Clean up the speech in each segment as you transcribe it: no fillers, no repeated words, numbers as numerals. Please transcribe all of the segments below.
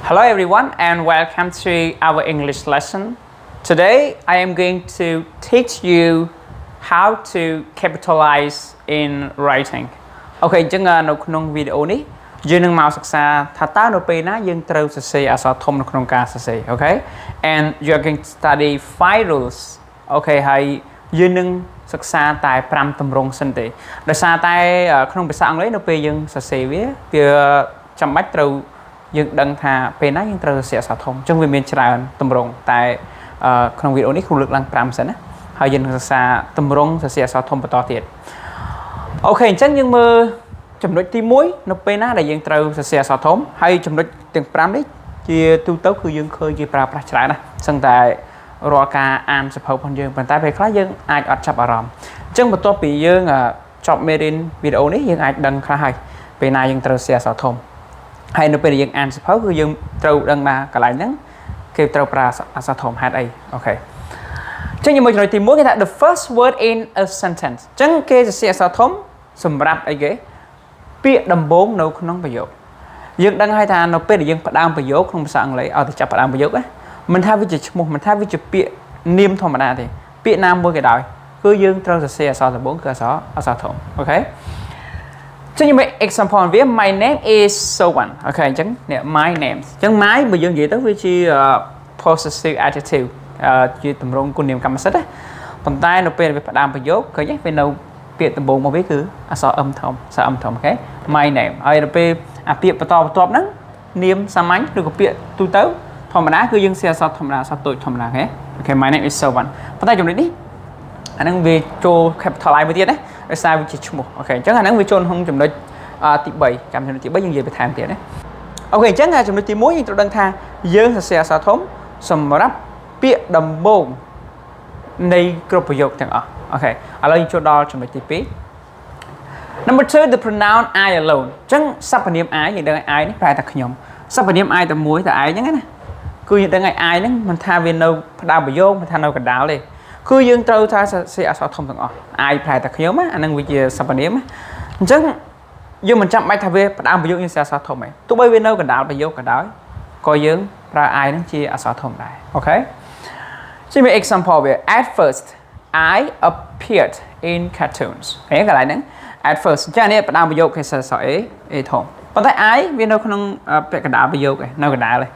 Hello everyone and welcome to our English lesson. Today I am going to teach you how to capitalize in writing. Okay, trongក្នុងវីដេអូនេះយើងនឹងមកសិក្សាថាតើនៅពេលណាយើងត្រូវសរសេរអក្សរធំនៅក្នុងការសរសេរ Okay? And you are going to study 5 rules. Okay, ហើយយើងនឹងសិក្សាតែ5ទម្រង់សិនទេដោយសារតែក្នុងភាសាអង់គ្លេសនៅពេលយើងសរសេរវាចាំបាច់ត្រូវយើងដឹងថាពេលណាយើងត្រូវសរសេរអក្សរធំអញ្ចឹងវាមានច្រើនទម្រង់តែក្នុងវីដេអូនេះគ្រូលើកឡើង5សិនណាហើយយើងនឹងសិក្សាទម្រង់សរសេរអក្សរធំបន្តទៀតអូខេអញ្ចឹងយើងមើលចំណុចទី1នៅពេលណាដែលយើងត្រូវសរសេរអក្សរធំហើយចំណុចទាំង5នេះជាទូទៅគឺយើងឃើញគេប្រើប្រាស់ច្រើនណាស់សឹងតែរាល់ការអានសភៅផងយើងប៉ុន្តែពេលខ្លះយើងអាចអត់ចាប់អារម្មណ៍អញ្ចឹងបន្ទាប់ពីយើងចប់មេរៀនវីដេអូនេះយើងអាចដឹងខ្លះហើយពេលណាយើងត្រូវសរសេរអក្សរធំហើយនៅពេលយើងអានសភៅគឺយើងត្រូវដឹងថាកន្លែងហ្នឹងគេត្រូវប្រើអក្សរធំហេតុអីអូខេអញ្ចឹងជាមួយចំណុចទី1គេថា the first word in a sentence អញ្ចឹងគេសរសេរអក្សរធំសម្រាប់អីគេពាក្យដំបូងនៅក្នុងប្រយោគយើងដឹងហើយថានៅពេលដែលយើងផ្ដើមប្រយោគក្នុងភាសាអង់គ្លេសឲ្យតែចាប់ផ្ដើមប្រយោគណាមិនថាវាជាឈ្មោះមិនថាវាជាពាក្យនាមធម្មតាទេពាក្យណាមួយក៏ដោយគឺយើងត្រូវសរសេរអក្សរដំបូងគឺអក្សរធំអូខេចឹងខ្ញុំ example វា my name is Sophon អូខេអញ្ចឹងនេះ my name អញ្ចឹង my បើយើងនិយាយទៅវាជា possessive adjective ជាទម្រង់គុណនាមកម្មសិទ្ធិប៉ុន្តែនៅពេលវាផ្ដើមប្រយោគឃើញទេវានៅពាក្យដំបូងមកវាគឺអក្សរអឹមធំអក្សរអឹមធំអូខេ my name ហើយដល់ពេលអាពាក្យបន្តបន្ទាប់ហ្នឹងនាមសាមញ្ញឬក៏ពាក្យទូទៅធម្មតាគឺយើងសរសេរអក្សរធម្មតាអក្សរតូចធម្មតាអូខេ my name is Sophon ប៉ុន្តែចំណុចនេះអាហ្នឹងវាចូល capitalize មួយទៀតណាដោយសារវាជាឈ្មោះអូខេអញ្ចឹងអាហ្នឹងវាចូលក្នុងចំណុចទី3ចាំចំណុចទី3យើងនិយាយបន្ថែមទៀតណាអូខេអញ្ចឹងចំណុចទី1យើងត្រូវដឹងថាយើងសរសេរអក្សរធំសម្រាប់ពាក្យដំបូងនៃគ្រប់ប្រយោគទាំងអស់អូខេឥឡូវយើងចូលដល់ចំណុចទី2 Number 2 the pronoun I alone អញ្ចឹងសព្វនាម I យើងដឹងឲ្យ I នេះប្រែថាខ្ញុំសព្វនាម I តែមួយតែឯងហ្នឹងណាគឺយើងដឹងឲ្យ I ហ្នឹងមិនថាវានៅផ្ដើមប្រយោគមិនថានៅកណ្ដាលទេគឺយើងត្រូវថាសរសេរអក្សរធំទាំងអស់ I ប្រែតែខ្ញុំណាអាហ្នឹងវាជាសព្វនាមអញ្ចឹងយើងមិនចាំបាច់ថាវាផ្ដើមប្រយោគយើងសរសេរអក្សរធំទេទោះបីវានៅកណ្ដាលប្រយោគក៏ដោយក៏យើងប្រើ I ហ្នឹងជាអក្សរធំដែរអូខេជាមាន example វា at first I appeared in cartoons កន្លែងហ្នឹង at first អញ្ចឹងនេះផ្ដើមប្រយោគគេសរសេរ A ធំប៉ុន្តែ I វានៅក្នុងពាក្យកណ្ដាលប្រយោគឯនៅកណ្ដាលឯង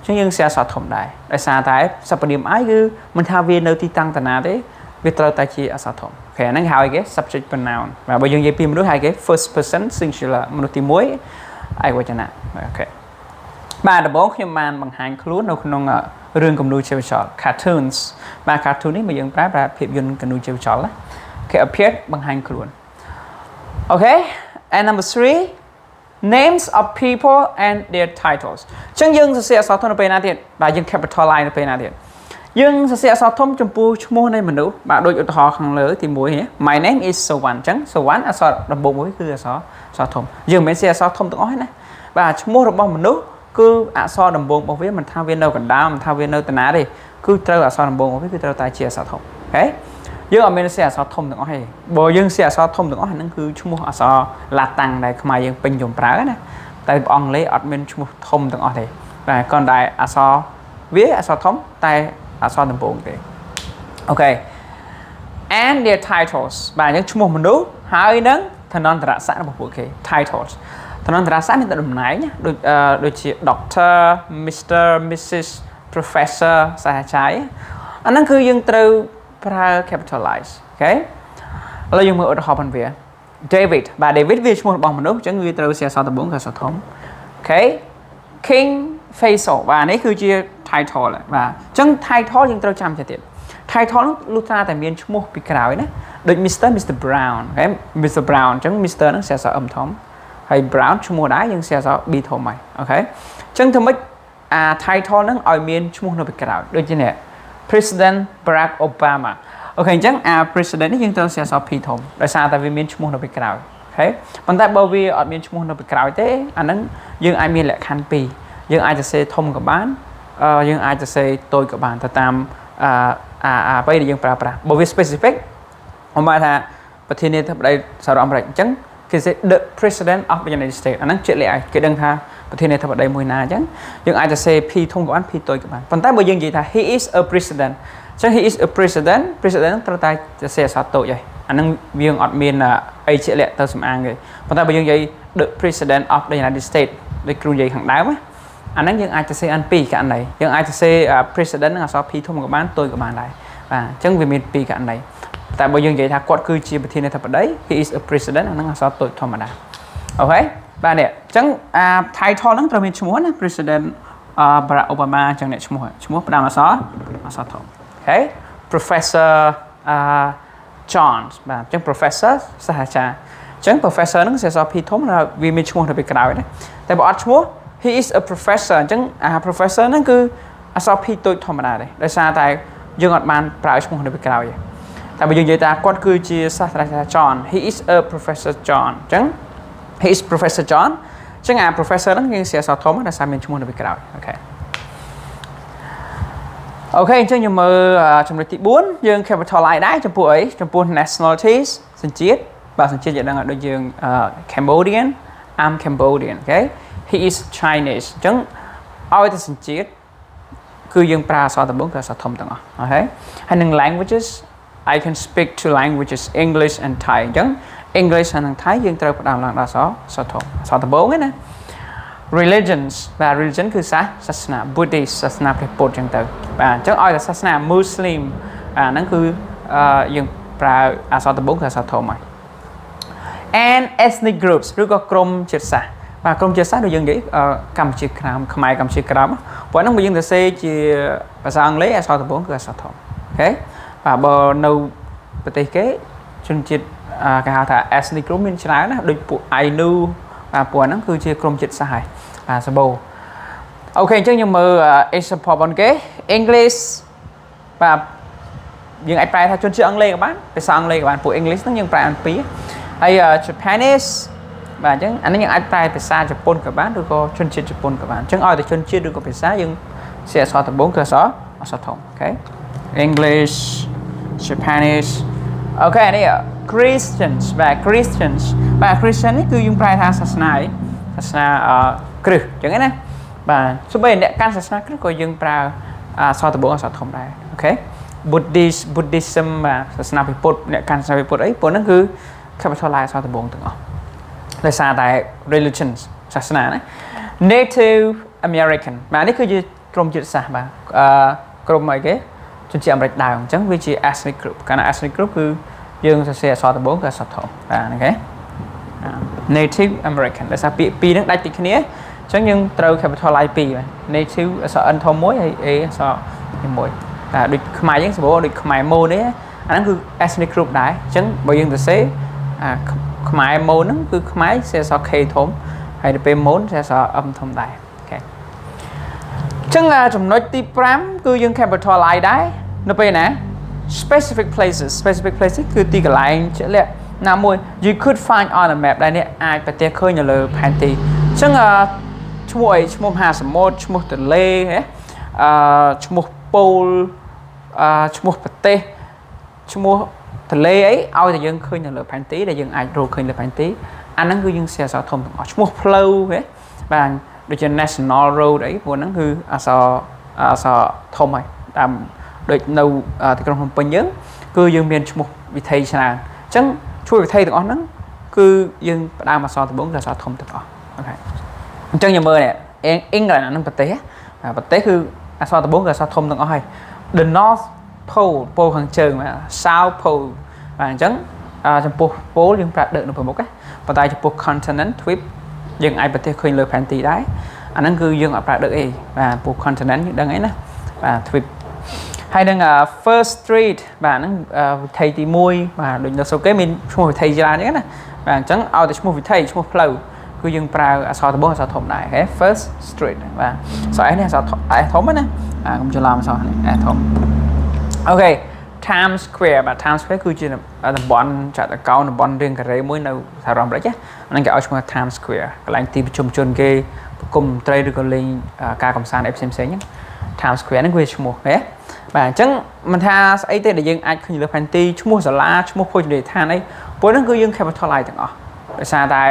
អញ្ចឹងយើងសរសេរធំដែរដោយសារតែសព្វនាម I គឺមិនថាវានៅទីតាំងតាណាទេវាត្រូវតែជាអក្សរធំអូខេហ្នឹងហៅគេ subject pronoun បាទបើយើងនិយាយពីមនុស្សហៅគេ first person singular មនុស្សទី1ឯកវចនៈអូខេបាទដំបូងខ្ញុំបានបង្ហាញខ្លួននៅក្នុងរឿងគំនូរជីវចល cartoons បាទ cartoon នេះមកយើងប្រើភាពយន្តគំនូរជីវចលណាគេ appeared បង្ហាញខ្លួនអូខេ and number 3 names of people and their titles អញ្ចឹងយើងសរសេរអក្សរធំនៅពេលណាទៀតបាទយើង capitalize នៅពេលណាទៀតយើងសរសេរអក្សរធំចំពោះឈ្មោះនៃមនុស្សបាទដូចឧទាហរណ៍ខាងលើទី1នេះ my name is Sophon អញ្ចឹង Sophon អក្សរដំបូងមួយគឺអក្សរធំយើងមិនមែនសរសេរអក្សរធំទាំងអស់ទេណាបាទឈ្មោះរបស់មនុស្សគឺអក្សរដំបូងរបស់វាមិនថាវានៅកណ្ដាលមិនថាវានៅតាណាទេគឺត្រូវអក្សរដំបូងរបស់វាគឺត្រូវតែជាអក្សរធំអូខេយើងអត់មានសរសេរអក្សរធំទាំងអស់ទេបើយើងសរសេរអក្សរធំទាំងអស់ហ្នឹងគឺឈ្មោះអក្សរឡាតាំងដែលខ្មែរយើងពេញនិយមប្រើណាតែអង់គ្លេសអត់មានឈ្មោះធំទាំងអស់ទេបាទគ្រាន់តែអក្សរវាអក្សរធំតែអក្សរដំបូងទេអូខេ and their titles បាទអញ្ចឹងឈ្មោះមនុស្សហើយនឹងឋានន្តរស័ក្តិរបស់ពួកគេ titles ឋានន្តរស័ក្តិមានតែតំណែងដូចជា Doctor Mr Mrs Professor សាស្ត្រាចារ្យអាហ្នឹងគឺយើងត្រូវប្រើ capitalize អូខេឥឡូវយើងមើលឧទាហរណ៍ផងវា David បាទ David វាឈ្មោះរបស់មនុស្សអញ្ចឹងវាត្រូវសរសេរដំបូងគឺអក្សរធំអូខេ King Faisal បាទនេះគឺជា title បាទអញ្ចឹង title យើងត្រូវចាំទៀត title នោះលុះត្រាតែមានឈ្មោះពីក្រោយណាដូច Mr Brown អូខេ Mr Brown អញ្ចឹង Mr ហ្នឹងសរសេរអឹមធំហើយ Brown ឈ្មោះដែរយើងសរសេរ B ធំហើយអូខេអញ្ចឹងធ្វើម៉េចអា title ហ្នឹងឲ្យមានឈ្មោះនៅពីក្រោយដូចជានេះ President Barack Obama អូខេអញ្ចឹងអា President នេះយើងត្រូវសរសេរ P ធំដោយសារតែវាមានឈ្មោះនៅពីក្រោយអូខេប៉ុន្តែបើវាអត់មានឈ្មោះនៅពីក្រោយទេអាហ្នឹងយើងអាចមានលក្ខខណ្ឌ2យើងអាចសរសេរធំក៏បានយើងអាចសរសេរតូចក៏បានទៅតាមអ្វីដែលយើងប្រើប្រាស់បើវា specific មកថាប្រធានាធិបតីសហរដ្ឋអាមេរិកអញ្ចឹង គេ the president of the United States អាហ្នឹងជាក់លាក់ហើយគេដឹងថាប្រធានាធិបតីមួយណាអញ្ចឹងយើងអាចទៅ say P ធំក៏បាន P តូចក៏បានប៉ុន្តែបើយើងនិយាយថា he is a president អញ្ចឹង he is a president ត្រូវតែទៅ say អក្សរតូចហើយអាហ្នឹងវាអត់មានអីជាក់លាក់ទៅសំអាងទេប៉ុន្តែបើយើងនិយាយ the president of the United States ដូចគ្រូនិយាយខាងដើមអាហ្នឹងយើងអាចទៅ say អាន2ករណីយើងអាចទៅ say president នឹងអក្សរ P ធំក៏បានតូចក៏បានដែរបាទអញ្ចឹងវាមាន2ករណីតែបើយើងនិយាយថាគាត់គឺជាប្រធានាធិបតី he is a president អាហ្នឹងអក្សរតូចធម្មតាអូខេបាទនេះអញ្ចឹងtitle ហ្នឹងត្រូវមានឈ្មោះណា president Barack Obama អញ្ចឹងអ្នកឈ្មោះផ្ដើមអក្សរធំអូខេ professor John បាទអញ្ចឹង professor សាស្ត្រាចារ្យអញ្ចឹង professor ហ្នឹងជាអក្សរ P ធំហើយវាមានឈ្មោះនៅពីក្រោយណាតែបើអត់ឈ្មោះ he is a professor អញ្ចឹងprofessor ហ្នឹងគឺអក្សរ P តូចធម្មតាទេដោយសារតែយើងអត់បានប្រើឈ្មោះនៅពីក្រោយទេតែបើយើងនិយាយថាគាត់គឺជាសាស្ត្រាចារ្យ John he is a professor John អញ្ចឹង he is professor John អញ្ចឹងprofessor ហ្នឹងយើងជាអក្សរធំដោយសារមានឈ្មោះនៅពីក្រោយអូខេអញ្ចឹងយើងមើលចំណុចទី4យើង capitalize ដែរចំពោះអីចំពោះ nationalities សញ្ជាតិបាទសញ្ជាតិយើងដឹងដូចយើង Cambodian I'm Cambodian អូខេ he is Chinese អញ្ចឹងឲ្យតែសញ្ជាតិគឺយើងប្រើអក្សរដំបូងគឺអក្សរធំទាំងអស់អូខេហើយនឹង languages I can speak two languages English and Thai អញ្ចឹង English ហើយនិង Thai យើងត្រូវផ្ដើមឡើងដល់អក្សរធំអក្សរដំបូងណា religions បាទ religion គឺសាសនា Buddhist សាសនាព្រះពុទ្ធអញ្ចឹងទៅបាទអញ្ចឹងឲ្យតែសាសនា Muslim ហ្នឹងគឺយើងប្រើអក្សរដំបូងគឺអក្សរធំហើយ and ethnic groups ឬក៏ក្រុមជាតិសាសន៍បាទក្រុមជាតិសាសន៍ដូចយើងនិយាយកម្ពុជាក្រោមខ្មែរកម្ពុជាក្រោមព្រោះហ្នឹងបើយើងទៅសេជាភាសាអង់គ្លេសអក្សរដំបូងគឺអក្សរធំអូខេបាទបើនៅប្រទេសគេជនជាតិគេហៅថា ethnic group មានច្រើនណាដូចពួក Ainu បាទពួកហ្នឹងគឺជាក្រុមជាតិសាសន៍ហើយបាទសម្បូរអូខេអញ្ចឹងយើងមើល example របស់គេ English បាទយើងអាចប្រែថាជនជាតិអង់គ្លេសក៏បានភាសាអង់គ្លេសក៏បានពួក English ហ្នឹងយើងប្រែអានពីរហើយ Japanese បាទអញ្ចឹងអានេះយើងអាចប្រែភាសាជប៉ុនក៏បានឬក៏ជនជាតិជប៉ុនក៏បានអញ្ចឹងឲ្យតែជនជាតិឬក៏ភាសាយើងជាអក្សរដំបូងគឺអក្សរធំអូខេ English Japanese អូខេនេះ Christians បាទ Christians បាទ Christian នេះគឺយើងប្រែថាសាសនាគ្រឹះអញ្ចឹងណាបាទសូម្បីអ្នកកាន់សាសនាគ្រឹះក៏យើងប្រើអក្សរដំបូងអក្សរធំដែរអូខេ Buddhism បាទសាសនាពុទ្ធអ្នកកាន់សាសនាពុទ្ធអីពួកហ្នឹងគឺ capitalize អក្សរដំបូងទាំងអស់ដោយសារតែ religions សាសនាណា Native American បាទនេះគឺជាក្រុមជាតិសាសន៍បាទក្រុមអីគេជនជាតិអាមេរិកដើមអញ្ចឹងវាជា ethnic group កាលណា ethnic group គឺយើងសរសេរអក្សរដំបូងគឺអក្សរធំបាទអូខេ Native American ដោយសារពាក្យពីរហ្នឹងដាច់ពីគ្នាអញ្ចឹងយើងត្រូវ capitalize ពីរបាទ Native អក្សរ N ធំមួយហើយ A អក្សរមួយបាទដូចខ្មែរយើងសម្បូរដូចខ្មែរម៉ូនេះអាហ្នឹងគឺ ethnic group ដែរអញ្ចឹងបើយើងសរសេរខ្មែរម៉ូហ្នឹងគឺខ្មែរសេអក្សរ K ធំហើយទៅពេលម៉ូនសេអក្សរ M ធំដែរអូខេអញ្ចឹងចំណុចទី5គឺយើង capitalize ដែរនៅពេលណា specific places គឺទីកន្លែងជាក់លាក់ណាមួយ you could find on a map ដែលអ្នកអាចប្រទះឃើញនៅលើផែនទីអញ្ចឹងឈ្មោះអីឈ្មោះមហាសមុទ្រឈ្មោះទន្លេឈ្មោះពូលឈ្មោះប្រទេសឈ្មោះទន្លេអីឲ្យតែយើងឃើញនៅលើផែនទីដែលយើងអាចរកឃើញលើផែនទីអាហ្នឹងគឺយើងសេអក្សរធំទាំងអស់ឈ្មោះផ្លូវបាទដូចជា national road អីពួកហ្នឹងគឺអក្សរធំហើយតាមដូចនៅទីក្រុងភ្នំពេញយើងគឺយើងមានឈ្មោះវិថីច្រើនអញ្ចឹងជួយវិថីទាំងអស់ហ្នឹងគឺយើងផ្ដើមអក្សរដំបូងគឺអក្សរធំទាំងអស់អូខេអញ្ចឹងយើងមើលនេះ England អាហ្នឹងប្រទេសគឺអក្សរដំបូងគឺអក្សរធំទាំងអស់ហើយ The North Pole ប៉ូលខាងជើង South Pole បាទអញ្ចឹងចំពោះ pole យើងប្រើដឹកនៅប្រមុខណាប៉ុន្តែចំពោះ continent twip យើងអាចប្រទេសឃើញលើផែនទីដែរអាហ្នឹងគឺយើងអត់ប្រើដឹកអីបាទពោះ continent យើងដឹងអីណាបាទ twip ហើយនឹង first street បាទហ្នឹងវិថីទី1បាទដូចនៅស្រុកគេមានឈ្មោះវិថីច្រើនអញ្ចឹងណាបាទអញ្ចឹងឲ្យតែឈ្មោះវិថីឈ្មោះផ្លូវគឺយើងប្រើអក្សរដំបូងអក្សរធំដែរ first street បាទអក្សរ S នេះអក្សរ S ធំណាកុំច្រឡំអក្សរនេះ S ធំអូខេ Times Square បាទ Times Square គឺជាតំបន់ចតុកោណតំបន់រាងការ៉េមួយនៅសហរដ្ឋអាមេរិកហ្នឹងគេឲ្យឈ្មោះ Times Square កន្លែងទីប្រជុំជនគេប្រគំតន្ត្រីឬក៏លេងការកម្សាន្តអីផ្សេងៗហ្នឹង Times Square ហ្នឹងវាឈ្មោះបាទអញ្ចឹងមិនថាស្អីទេដែលយើងអាចឃើញលើផែនទីឈ្មោះសាលាឈ្មោះភោជនីយដ្ឋានអីពួកហ្នឹងគឺយើង capitalize ទាំងអស់ ដោយសារតែ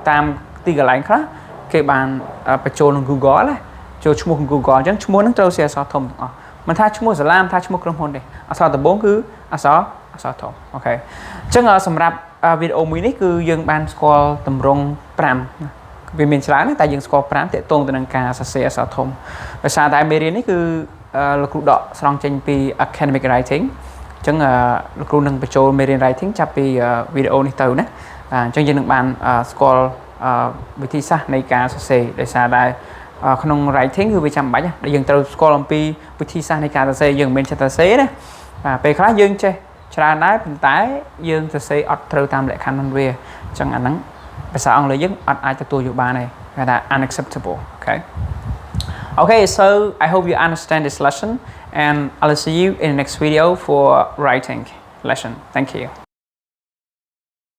តាមទីកន្លែងខ្លះគេបានបញ្ចូលក្នុង Google ណាចូលឈ្មោះ Google អញ្ចឹងឈ្មោះហ្នឹងត្រូវជាអក្សរធំទាំងអស់មិនថាឈ្មោះសាលាមិនថាឈ្មោះក្រុមហ៊ុនទេអក្សរដំបូងគឺអក្សរធំអូខេអញ្ចឹងសម្រាប់វីដេអូមួយនេះគឺយើងបានស្គាល់ទម្រង់5វាមានច្រើនតែយើងស្គាល់5ទាក់ទងទៅនឹងការសរសេរអក្សរធំដោយសារតែមេរៀននេះគឺលោកគ្រូដកស្រង់ចេញពី academic writing អញ្ចឹងលោកគ្រូនឹងបញ្ចូលមេរៀន writing ចាប់ពីវីដេអូនេះទៅណាអញ្ចឹងយើងនឹងបានស្គាល់វិធីសាស្ត្រនៃការសរសេរដោយសារតែក្នុង writing គឺវាចាំបាច់ដែលយើងត្រូវស្គាល់អំពីវិធីសាស្ត្រនៃការសរសេរយើងមិនមែនចេះសរសេរណាពេលខ្លះយើងចេះច្រើនដែរប៉ុន្តែយើងសរសេរអត់ត្រូវតាមលក្ខខណ្ឌហ្នឹងវាអញ្ចឹងអាហ្នឹងភាសាអង់គ្លេសយើងអត់អាចទទួលយកបានទេគេថា unacceptable okay so I hope you understand this lesson and I'll see you in the next video for writing lesson thank you